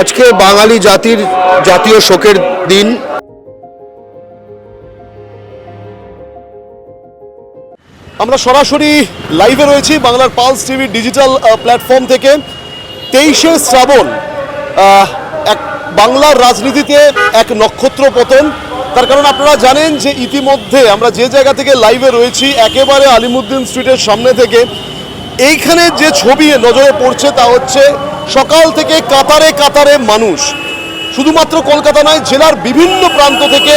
আজকে বাঙালি জাতির জাতীয় শোকের দিন। আমরা সরাসরি লাইভে রয়েছি বাংলার পালস টিভি ডিজিটাল প্ল্যাটফর্ম থেকে। 23শে শ্রাবণ, এক বাংলার রাজনীতিতে এক নক্ষত্র পতন। তার কারণ আপনারা জানেন যে ইতিমধ্যে আমরা যে জায়গা থেকে লাইভে রয়েছি একেবারে আলিমুদ্দিন স্ট্রিটের সামনে থেকে এইখানে যে ছবি নজরে পড়ছে তা হচ্ছে সকাল থেকে কাতারে কাতারে মানুষ, শুধুমাত্র কলকাতা নয় জেলার বিভিন্ন প্রান্ত থেকে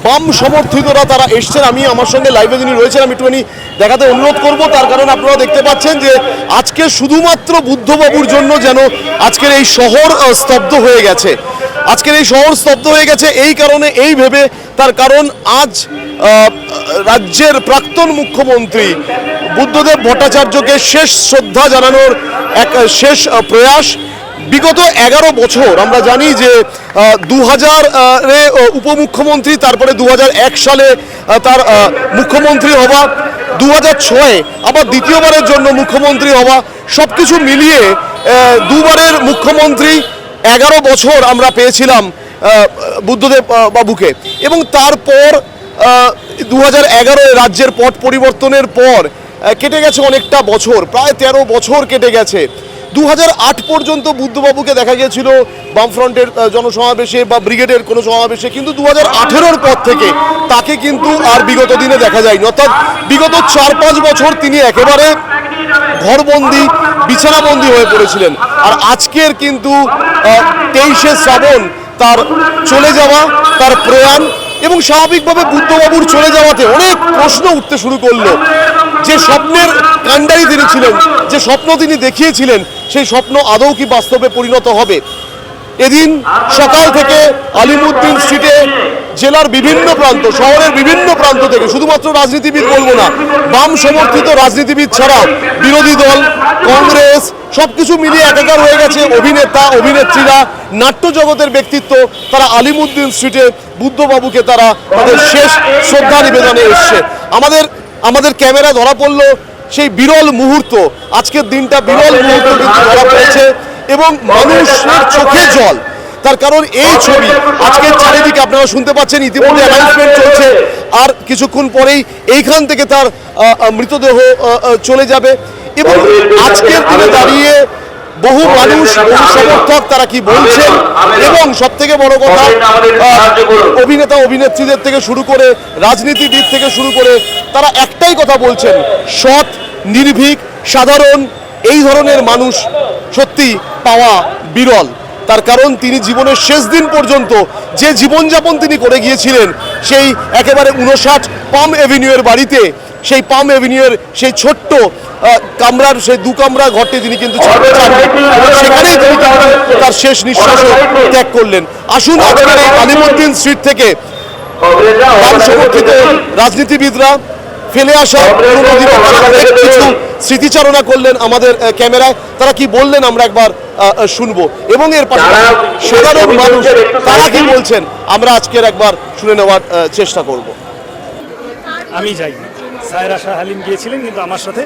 বাম সমর্থিতরা তারা এসছেন। আমি আমার সঙ্গে লাইভে যিনি রয়েছেন আমি একটুখানি দেখাতে অনুরোধ করব, তার কারণ আপনারা দেখতে পাচ্ছেন যে আজকে শুধুমাত্র বুদ্ধবাবুর জন্য যেন আজকের এই শহর স্তব্ধ হয়ে গেছে। আজকের এই শহর স্তব্ধ হয়ে গেছে এই কারণে, এই ভেবে, তার কারণ আজ রাজ্যের প্রাক্তন মুখ্যমন্ত্রী বুদ্ধদেব ভট্টাচার্যকে শেষ শ্রদ্ধা জানানোর এক শেষ প্রয়াস। বিগত 11 বছর আমরা জানি যে 2000-এ উপমুখ্যমন্ত্রী, তারপরে 2001 সালে তার মুখ্যমন্ত্রী হওয়া, 2006-এ আবার দ্বিতীয়বারের জন্য মুখ্যমন্ত্রী হওয়া, সব কিছু মিলিয়ে দুবারের মুখ্যমন্ত্রী 11 বছর আমরা পেয়েছিলাম বুদ্ধদেব বাবুকে। এবং তারপর 2011-এ রাজ্যের পট পরিবর্তনের পর কেটে গেছে অনেকটা বছর, প্রায় 13 বছর কেটে গেছে। 2008 পর্যন্ত বুদ্ধবাবুকে দেখা গিয়েছিল বামফ্রন্টের জনসমাবেশে বা ব্রিগেডের কোনো সমাবেশে, কিন্তু 2018-এর পর থেকে তাকে কিন্তু আর বিগত দিনে দেখা যায়নি। অর্থাৎ বিগত 4-5 বছর তিনি একেবারে ঘরবন্দি, বিছানাবন্দি হয়ে পড়েছিলেন। আর আজকের কিন্তু 23শে শ্রাবণ তার চলে যাওয়া, তার প্রয়াণ, এবং স্বাভাবিকভাবে বুদ্ধবাবুর চলে যাওয়াতে অনেক প্রশ্ন উঠতে শুরু করলো। যে স্বপ্নের কাণ্ডারি তিনি ছিলেন, যে স্বপ্ন তিনি দেখিয়েছিলেন, সেই স্বপ্ন আদৌ কি বাস্তবে পরিণত হবে? এদিন সকাল থেকে আলিমুদ্দিন স্ট্রিটে জেলার বিভিন্ন প্রান্ত, শহরের বিভিন্ন প্রান্ত থেকে, শুধুমাত্র রাজনীতিবিদ বলবো না, বাম সমর্থিত রাজনীতিবিদ ছাড়াও বিরোধী দল, কংগ্রেস, সবকিছু মিলিয়ে একাকার হয়ে গেছে। অভিনেতা, অভিনেত্রীরা, নাট্য জগতের ব্যক্তিত্ব, তারা আলিমুদ্দিন স্ট্রিটে বুদ্ধবাবুকে তারা তাদের শেষ শ্রদ্ধা নিবেদনে এসছে। আমাদের ক্যামেরা ধরা পড়লো সেই বিরল মুহূর্ত। আজকের দিনটা বিরল মুহূর্ত কিন্তু ধরা পড়েছে এবং মানুষের চোখে জল। তার কারণ এই ছবি আজকের চারিদিকে আপনারা শুনতে পাচ্ছেন, ইতিমধ্যে অ্যানাউন্সমেন্ট চলছে, আর কিছুক্ষণ পরেই এইখান থেকে তার মৃতদেহ চলে যাবে। এবং আজকের দিনে দাঁড়িয়ে বহু মানুষ, বহু সমর্থক তারা কি বলছেন, এবং সব থেকে বড় কথা অভিনেতা অভিনেত্রীদের থেকে শুরু করে রাজনীতিবিদ থেকে শুরু করে তারা একটাই কথা বলছেন, সৎ, নির্ভীক, সাধারণ এই ধরনের মানুষ সত্যি পাওয়া বিরল। তার কারণ তিনি জীবনের শেষ দিন পর্যন্ত যে জীবনযাপন তিনি করে গিয়েছিলেন, সেই একেবারে 59 পাম এভিনিউয়ের বাড়িতে, সেই পাম এভিনিউয়ের সেই ছোট্ট কামরার সেই 2 কামরা ঘরটি তিনি কিন্তু সেখানেই তিনি তার শেষ নিঃশ্বাস ত্যাগ করলেন। আসুন আজকের এই আলিমুদ্দিন স্ট্রিট থেকে বাম সমর্থিত রাজনীতিবিদরা ফেলে আসা কিছু স্মৃতিচারণা করলেন আমাদের ক্যামেরায়। তারা কি বললেন আমরা একবার শুনবো, এবং এর পাশাপাশি সাধারণ মানুষ তারা কি বলছেন আমরা আজকের একবার শুনে নেওয়ার চেষ্টা করব। আমি যাই, সায়রা শাহ হালিম গিয়েছিলেন, কিন্তু আমার সাথে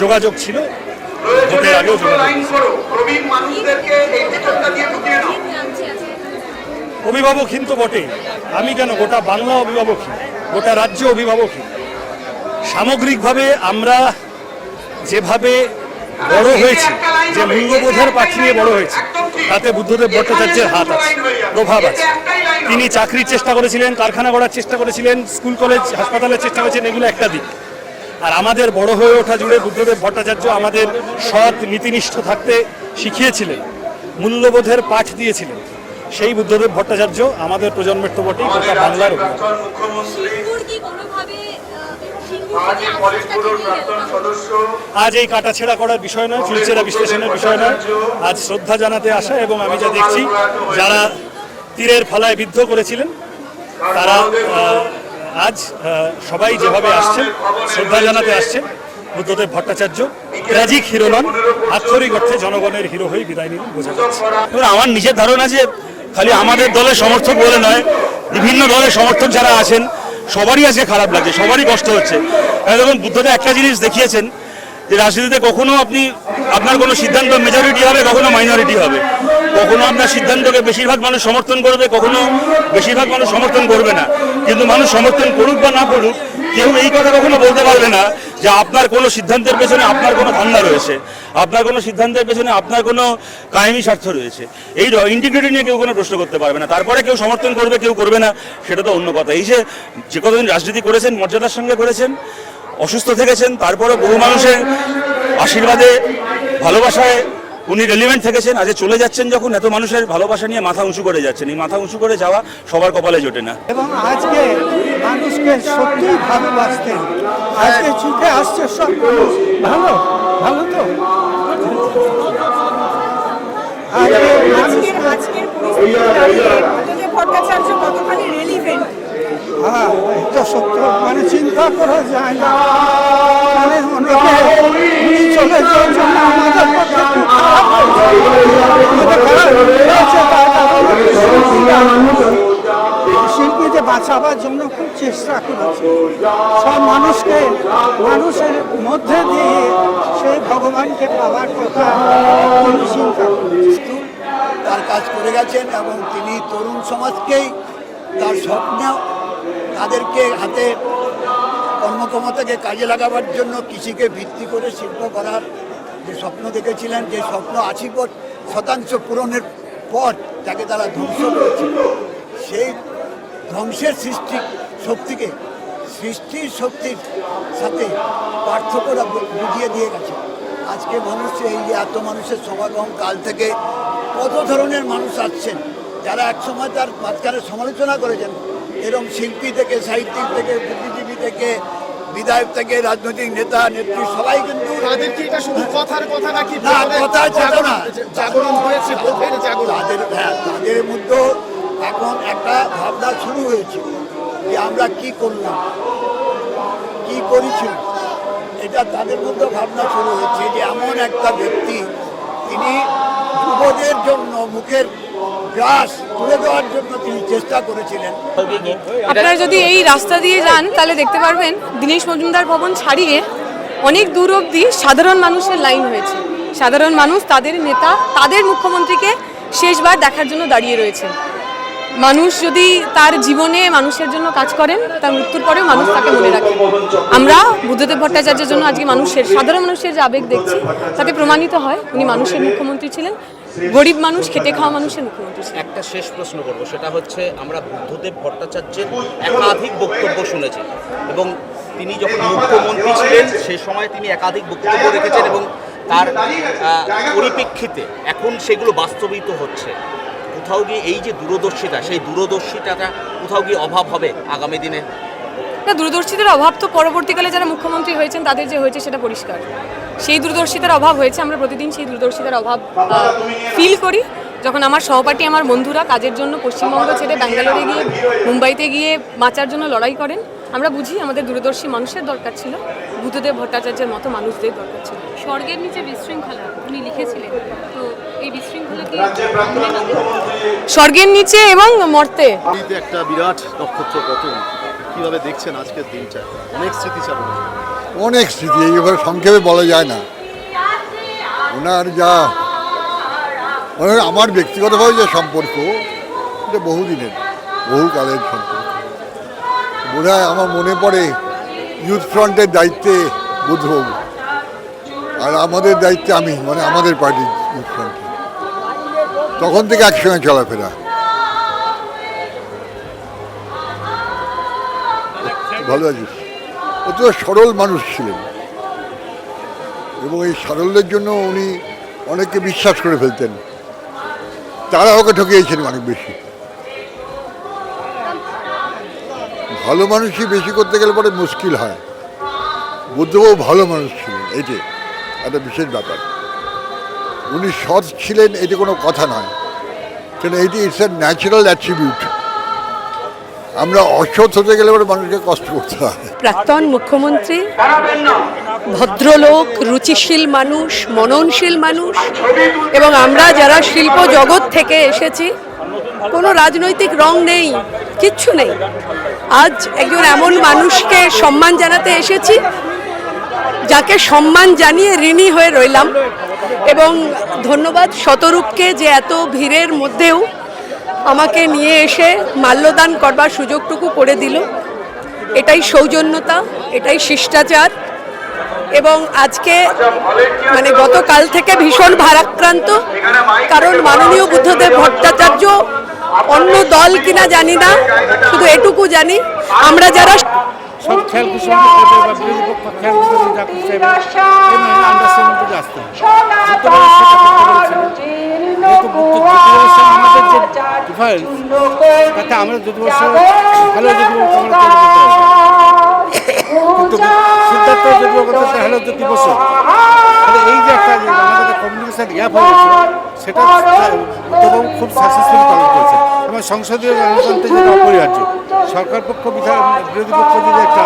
যোগাযোগ ছিল, ভোটের আগেও অভিভাবকহীন তো বটে। আমি কেন, গোটা বাংলা অভিভাবকহীন, গোটা রাজ্য অভিভাবকহীন। সামগ্রিকভাবে আমরা যেভাবে বড় হয়েছি, যে মূল্যবোধের পাখি নিয়ে বড় হয়েছে, তাতে বুদ্ধদেব ভট্টাচার্যের হাত আছে, প্রভাব আছে। তিনি চাকরির চেষ্টা করেছিলেন, কারখানা গড়ার চেষ্টা করেছিলেন, স্কুল কলেজ হাসপাতালের চেষ্টা করেছেন, এগুলো একটা দিক। আর আমাদের বড় হয়ে ওঠা জুড়ে বুদ্ধদেব ভট্টাচার্য আমাদের সৎ, নীতিনিষ্ঠ থাকতে শিখিয়েছিলেন, মূল্যবোধের পাঠ দিয়েছিলেন। সেই বুদ্ধদেব ভট্টাচার্য আমাদের প্রজন্মের তো বটেই, গোটা বাংলার। আজ এই কাটাছেড়া করার বিষয় নয়, চুলচেরা বিশ্লেষণের বিষয় নয়, আজ শ্রদ্ধা জানাতে আসা। এবং আমি যা দেখছি, যারা তীরের ফলায় বিদ্ধ করেছিলেন তারা আজ সবাই যেভাবে আসছেন, শ্রদ্ধা জানাতে আসছেন, বুদ্ধদেব ভট্টাচার্য ট্র্যাজিক হিরো নন, আক্ষরিক অর্থে জনগণের হিরো হয়ে বিদায় নিলেন বোঝা যাচ্ছে। আমার নিজের ধারণা যে খালি আমাদের দলের সমর্থক বলে নয়, বিভিন্ন দলের সমর্থক যারা আছেন সবারই আজকে খারাপ লাগছে, সবারই কষ্ট হচ্ছে। দেখুন, বুদ্ধদেব একটা জিনিস দেখিয়েছেন যে রাজনীতিতে কখনো আপনার কোনো সিদ্ধান্ত মেজরিটি হবে, কখনো মাইনরিটি হবে, কখনো আপনার সিদ্ধান্তকে বেশিরভাগ মানুষ সমর্থন করবে, কখনো বেশিরভাগ মানুষ সমর্থন করবে না। কিন্তু মানুষ সমর্থন করুক বা না করুক, কেউ এই কথা কখনো বলতে পারবে না যে আপনার কোনো সিদ্ধান্তের পেছনে আপনার কোনো ধান্দা রয়েছে, আপনার কোনো সিদ্ধান্তের পেছনে আপনার কোনো কায়েমি স্বার্থ রয়েছে। এই ইন্টিগ্রিটি নিয়ে কেউ কোনো প্রশ্ন করতে পারবে না। তারপরে কেউ সমর্থন করবে, কেউ করবে না, সেটা তো অন্য কথা। এই যে কতদিন রাজনীতি করেছেন, মর্যাদার সঙ্গে করেছেন, অসুস্থ থেকেছেন, তারপরে বহু মানুষের আশীর্বাদে ভালোবাসায় উনি রেলিভেন্ট থেকেছেন। আজ চলে যাচ্ছেন যখন, এত মানুষের ভালোবাসা নিয়ে মাথা উঁচু করে যাচ্ছেন। এই মাথা উঁচু করে যাওয়া সবার কপালে জোটে না। এবং আজকে মানুষকে সত্যিই ভালোবাসতেন। আজকে চুকে আসছে সব মানুষ। ভালো ভালো তো আজকে আজকের পরিস্থিতি দাঁড়িয়ে বুদ্ধদেব ভট্টাচার্য কতখানি রেলিভেন্ট? হ্যাঁ, এটা সত্য। মানে চিন্তা করা যায় না। মানে অনেকে উনি চলে যাওয়ার জন্য আমাদের পক্ষে খুব খারাপ হয়েছে। আমাদের খারাপ হয়েছে, তার কারণ শিল্পীদের বাঁচাবার জন্য খুব চেষ্টা করেছে। সব মানুষের মধ্যে দিয়ে সেই ভগবানকে পাওয়ার কথা তিনি চিন্তা করেছেন। তার কাজ করে গেছেন এবং তিনি তরুণ সমাজকেই তার স্বপ্ন, তাদেরকে হাতে কর্মক্ষমতাকে কাজে লাগাবার জন্য কৃষিকে ভিত্তি করে শিল্প করার যে স্বপ্ন দেখেছিলেন, যে স্বপ্ন 80% পূরণের পর তাকে তারা ধ্বংস করেছিল, সেই ধ্বংসের সৃষ্টির শক্তির সাথে পার্থক্যটা বুঝিয়ে দিয়ে গেছে। আজকে মানুষ এই যে এত মানুষের সমাগম, কাল থেকে কত ধরনের মানুষ আসছেন যারা একসময় তার মাঝখানে সমালোচনা করেছেন। এরকম শিল্পী থেকে, সাহিত্যিক থেকে, বুদ্ধিজীবী থেকে, বিধায়ক থেকে, রাজনৈতিক নেতা নেত্রী সবাই কিন্তু শুধু কথার কথা নাকি জাগরণ হয়েছে, তাদের মধ্যে এখন একটা ভাবনা শুরু হয়েছে যে আমরা কি করলাম, কি করেছি। এটা তাদের মধ্যে ভাবনা শুরু হয়েছে যে এমন একটা ব্যক্তি, তিনি যুবদের জন্য মুখের গ্রাস তুলে দেওয়ার জন্য তিনি চেষ্টা করেছিলেন। আপনারা যদি এই রাস্তা দিয়ে যান তাহলে দেখতে পারবেন দীনেশ মজুমদার ভবন ছাড়িয়ে অনেক দূর অবধি সাধারণ মানুষের লাইন হয়েছে। সাধারণ মানুষ তাদের নেতা, তাদের মুখ্যমন্ত্রীকে শেষবার দেখার জন্য দাঁড়িয়ে রয়েছে। মানুষ যদি তার জীবনে মানুষের জন্য কাজ করেন, তার মৃত্যুর পরেও মানুষ তাকে মনে রাখে। আমরা বুদ্ধদেব ভট্টাচার্যের জন্য আজকে সাধারণ মানুষের যে আবেগ দেখছি, তাতে প্রমাণিত হয় উনি মানুষের মুখ্যমন্ত্রী ছিলেন, গরিব মানুষ, খেটে খাওয়া মানুষের মুখ্যমন্ত্রী ছিলেন। একটা শেষ প্রশ্ন করবো, সেটা হচ্ছে আমরা বুদ্ধদেব ভট্টাচার্যের একাধিক বক্তব্য শুনেছি এবং তিনি যখন মুখ্যমন্ত্রী ছিলেন সেই সময় তিনি একাধিক বক্তব্য রেখেছেন এবং তার পরিপ্রেক্ষিতে এখন সেগুলো বাস্তবিত হচ্ছে। কোথাও গিয়ে এই যে দূরদর্শিতা, সেই দূরদর্শিতাটা কোথাও গিয়ে অভাব হবে আগামী দিনে? না, দূরদর্শিতার অভাব তো পরবর্তীকালে যারা মুখ্যমন্ত্রী হয়েছেন তাদের যে হয়েছে সেটা পরিষ্কার। সেই দূরদর্শিতার অভাব হয়েছে, আমরা প্রতিদিন সেই দূরদর্শিতার অভাব ফিল করি। যখন আমার সহপাঠী, আমার বন্ধুরা কাজের জন্য পশ্চিমবঙ্গ ছেড়ে ব্যাঙ্গালোরে গিয়ে, মুম্বাইতে গিয়ে বাঁচার জন্য লড়াই করেন, আমরা বুঝি আমাদের দূরদর্শী মানুষের দরকার ছিল, বুদ্ধদেব ভট্টাচার্যের মতো মানুষদের দরকার ছিল। স্বর্গের নিচে বিশৃঙ্খলা উনি লিখেছিলেন, তো এই বিশৃঙ্খলা কি স্বর্গের নিচে এবং মর্তে একটা বিরাট নক্ষত্র পতন, কিভাবে দেখছেন আজকের দিনটা? অনেক স্মৃতিচারণ, অনেক স্মৃতি, এইভাবে সংক্ষেপে বলা যায় না। ওনার যা আমার ব্যক্তিগতভাবে যে সম্পর্ক, এটা বহুদিনের, বহুকালের সম্পর্ক। বোধহয় আমার মনে পড়ে ইউথ ফ্রন্টের দায়িত্বে বুদ্ধবাবু, আর আমাদের দায়িত্বে আমি, মানে আমাদের পার্টির ইউথ ফ্রন্টে, তখন থেকে একসঙ্গে চলাফেরা। ভালো আছিস। ও তো সরল মানুষ ছিলেন এবং এই সারল্যের জন্য উনি অনেককে বিশ্বাস করে ফেলতেন, তারা ওকে ঠকিয়েছেন অনেক বেশি। ভালো মানুষই বেশি করতে গেলে পরে মুশকিল হয়। বুদ্ধবাবু ভালো মানুষ ছিলেন, এটাই একটা বিশেষ ব্যাপার। উনি সৎ ছিলেন, এটি কোনো কথা নয়, কেন এটি ইটস এ ন্যাচারাল অ্যাট্রিবিউট। আমরা অসৎ হতে গেলে পরে মানুষকে কষ্ট করতে হয়। প্রাক্তন মুখ্যমন্ত্রী, ভদ্রলোক, রুচিশীল মানুষ, মননশীল মানুষ, এবং আমরা যারা শিল্প জগৎ থেকে এসেছি কোনো রাজনৈতিক রং নেই, কিচ্ছু নেই। আজ একজন এমন মানুষকে সম্মান জানাতে এসেছি যাকে সম্মান জানিয়ে ঋণী হয়ে রইলাম। এবং ধন্যবাদ শতরূপকে যে এত ভিড়ের মধ্যেও আমাকে নিয়ে এসে মাল্যদান করবার সুযোগটুকু করে দিল। এটাই সৌজন্যতা, এটাই শিষ্টাচার। এবং আজকে মানে গতকাল থেকে ভীষণ ভারাক্রান্ত, কারণ মাননীয় বুদ্ধদেব ভট্টাচার্য অন্য দল কিনা জানি না, শুধু এটুকু জানি আমরা যারা সব খেয়াল কুশল করবে বা বিরোধী পক্ষ খেয়াল কুশল যা করতে হবে আন্ডারস্ট্যান্ডিং আসতে হবে। আমাদের যে ডিফারেন্স তাতে আমরা 2 বছর ভালো যদি কিন্তু সিদ্ধার্থ যদি হলো 2 বছর, তাহলে এই যে একটা আমাদের কমিউনিকেশন গ্যাপ হয়ে গেছে সেটা খুব সাকসেসফুলি পালন করেছে। এবং সংসদীয় গণতন্ত্রের যেটা অপরিহার্য, সরকার পক্ষ বিরোধী পক্ষ যদি একটা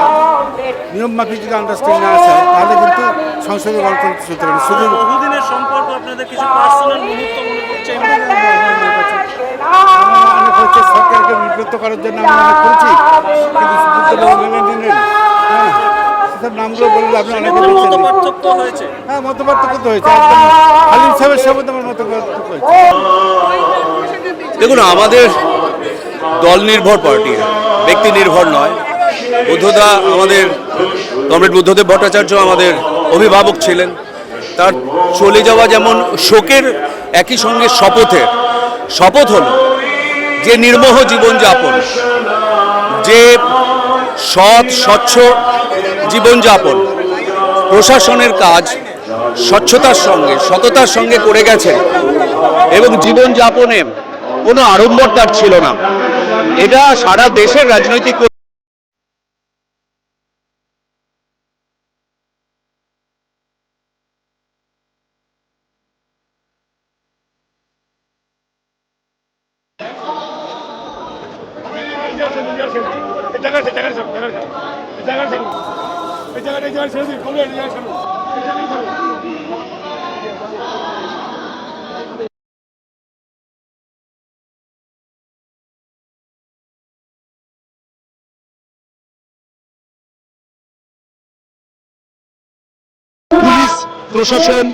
নিয়ম মাফিক যদি আন্ডারস্ট্যান্ডিং না আসে তাহলে কিন্তু সংসদীয় গণতন্ত্র চলতে পারে। শুধু বহুদিনের সম্পর্ক, আপনাদের কিছু পার্সোনাল মুহূর্ত মনে করছে? অনেক হচ্ছে সরকারকে বিব্রত করার জন্য আমরা অনেক করেছি, কিন্তু সুযোগ মেনে নিলেন। হ্যাঁ, সেসব নামগুলো বললে আপনি অনেকে মতপার্থক্য হয়েছে। হ্যাঁ, মতপার্থক্য তো হয়েছে, একদম হালিম সাহেবের সাথে আমার মতপার্থক্য হয়েছে। দেখুন, আমাদের দল নির্ভর পার্টি, ব্যক্তি নির্ভর নয়। বুদ্ধদা আমাদের কমরেড বুদ্ধদেব ভট্টাচার্য আমাদের অভিভাবক ছিলেন। তার চলে যাওয়া যেমন শোকের, একই সঙ্গে শপথের। শপথ হল যে নির্মোহ জীবনযাপন, যে সৎ স্বচ্ছ জীবনযাপন, প্রশাসনের কাজ স্বচ্ছতার সঙ্গে সততার সঙ্গে করে গেছেন এবং জীবনযাপনে কোনো আড়ম্বর তার ছিল না। এটা সারা দেশের রাজনৈতিক পুলিশ প্রশাসন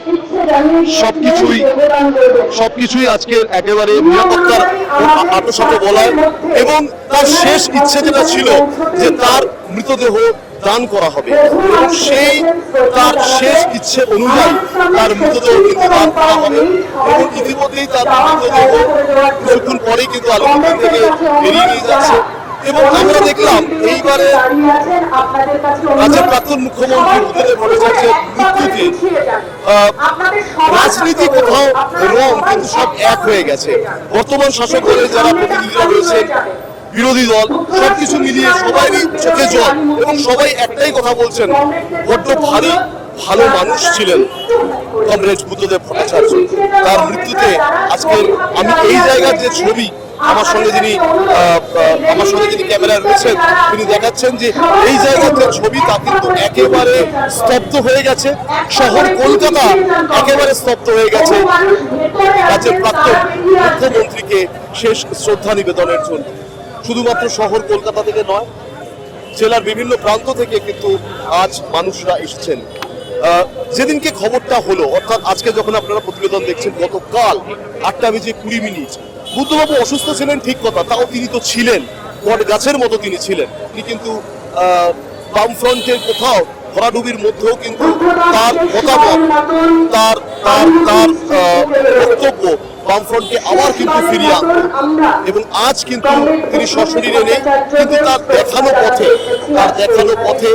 সবকিছুই আজকে একেবারে নিরাপত্তার আত্মসাতে বলায়, এবং তার শেষ ইচ্ছে যেটা ছিল যে তার মৃতদেহ দান করা হবে, এবং সেই তার শেষ ইচ্ছে অনুযায়ী তার মৃতদেহ কিন্তু দান করা হবে। এবং ইতিমধ্যেই তার মৃতদেহ কিছুক্ষণ পরেই কিন্তু আলিপুর থেকে বেরিয়ে নিয়ে যাচ্ছে। এবং আমরা দেখলাম এইবারে রাজ্যের প্রাক্তন মুখ্যমন্ত্রী বুদ্ধদেব ভট্টাচার্যের মৃত্যুতে রাজনীতি কোথাও রং কিন্তু সব এক হয়ে গেছে। বর্তমান শাসক দলের যারা প্রতিনিধিরা রয়েছেন, বিরোধী দল, সবকিছু মিলিয়ে সবারই চোখে জল, এবং সবাই একটাই কথা বলছেন, বড্ড ভারী ভালো মানুষ ছিলেন কমরেড বুদ্ধদেব ভট্টাচার্য। তার মৃত্যুতে আজকে আমি এই জায়গার যে ছবি, আমার সঙ্গে যিনি ক্যামেরায় রয়েছেন তিনি দেখাচ্ছেন যে এই জায়গার যে ছবি তা কিন্তু একেবারে স্তব্ধ হয়ে গেছে। শহর কলকাতা একেবারে স্তব্ধ হয়ে গেছে রাজ্যের প্রাক্তন মুখ্যমন্ত্রীকে শেষ শ্রদ্ধা নিবেদনের জন্য। শুধুমাত্র শহর কলকাতা থেকে নয়, জেলার বিভিন্ন প্রান্ত থেকে কিন্তু আজ মানুষরা এসেছেন। যেদিনকে খবরটা হলো, অর্থাৎ আজকে যখন আপনারা প্রতিবেদন দেখছেন, গতকাল 8:20 বুদ্ধবাবু অসুস্থ ছিলেন ঠিক কথা, তাও তিনি তো ছিলেন, বট গাছের মতো তিনি ছিলেন। তিনি কিন্তু বামফ্রন্টের কোথাও ভরাডুবির মধ্যেও কিন্তু তার মতামত, তার বক্তব্য বামফ্রন্টকে আবার কিন্তু ফিরিয়ে আনতেন। এবং আজ কিন্তু তিনি সশরীরে নেই, কিন্তু তার দেখানো পথে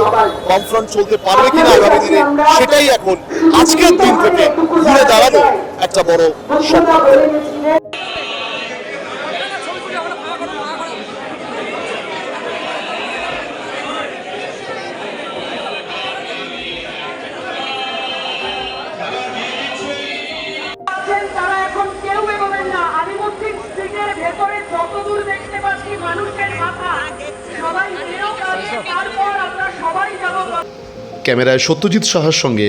বামফ্রন্ট চলতে পারবে কিনা আগামী দিনে, সেটাই এখন আজকের দিন থেকে ঘুরে দাঁড়ানো একটা বড় সম্পর্ক। তারা এখন কেউ এগোবেন না। আলিমুদ্দিন স্ট্রিটের ভেতরে যতদূর দেখতে পাচ্ছি মানুষের মাথা, সবাই বেরোক, তারপর আমরা সবাই যাব। ক্যামেরায় সত্যজিৎ সাহার সঙ্গে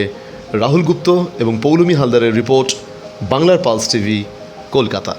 রাহুল গুপ্ত এবং পৌলমী হালদারের রিপোর্ট, বাংলার পালস টিভি, কলকাতা।